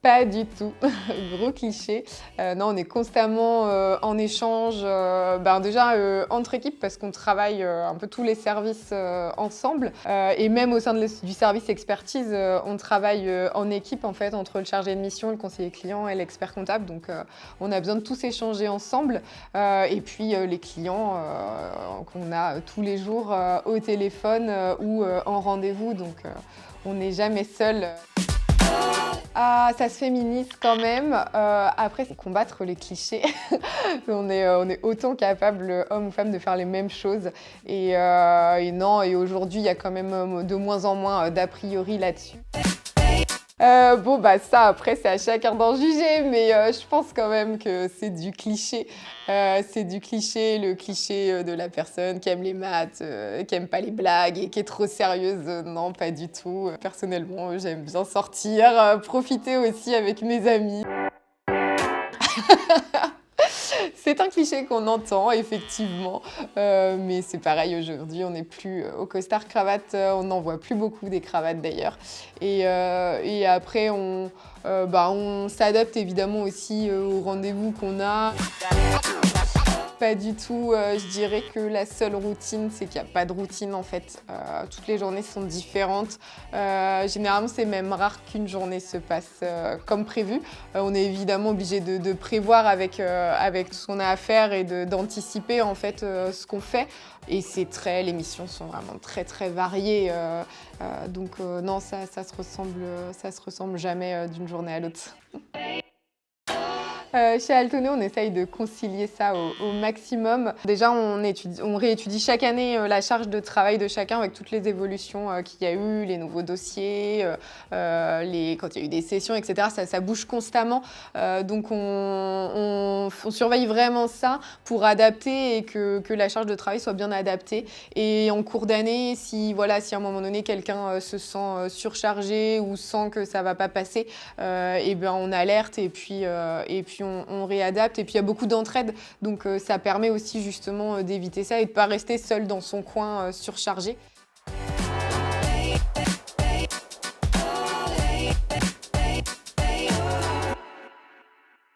Pas du tout, gros cliché. Non, on est constamment en échange, déjà entre équipes parce qu'on travaille un peu tous les services ensemble. Et même au sein du service expertise, on travaille en équipe en fait entre le chargé de mission, le conseiller client et l'expert comptable. Donc on a besoin de tous échanger ensemble. Et puis les clients qu'on a tous les jours au téléphone ou en rendez-vous. Donc on n'est jamais seul. Ah, ça se féminise quand même. Après, c'est combattre les clichés. On est autant capable, hommes ou femmes, de faire les mêmes choses. Et aujourd'hui, il y a quand même de moins en moins d'a priori là-dessus. Ça, après, c'est à chacun d'en juger, mais je pense quand même que c'est du cliché. C'est du cliché, le cliché de la personne qui aime les maths, qui aime pas les blagues et qui est trop sérieuse. Non, pas du tout. Personnellement, j'aime bien sortir, profiter aussi avec mes amis. C'est un cliché qu'on entend, effectivement, mais c'est pareil aujourd'hui, on n'est plus au costard-cravate, on n'en voit plus beaucoup des cravates d'ailleurs. Et après, on s'adapte évidemment aussi aux rendez-vous qu'on a. Pas du tout, je dirais que la seule routine, c'est qu'il n'y a pas de routine en fait. Toutes les journées sont différentes. Généralement, c'est même rare qu'une journée se passe comme prévu. On est évidemment obligé de prévoir avec tout ce qu'on a à faire et d'anticiper en fait ce qu'on fait. Et les missions sont vraiment très très variées. Donc non, ça se ressemble jamais d'une journée à l'autre. Chez Altoneo, on essaye de concilier ça au maximum. Déjà, on réétudie chaque année la charge de travail de chacun avec toutes les évolutions qu'il y a eu, les nouveaux dossiers, quand il y a eu des sessions, etc. Ça bouge constamment. Donc, on surveille vraiment ça pour adapter et que la charge de travail soit bien adaptée. Et en cours d'année, si à un moment donné, quelqu'un se sent surchargé ou sent que ça ne va pas passer, on alerte et puis on réadapte. Et puis il y a beaucoup d'entraide, donc ça permet aussi justement d'éviter ça et de ne pas rester seul dans son coin surchargé.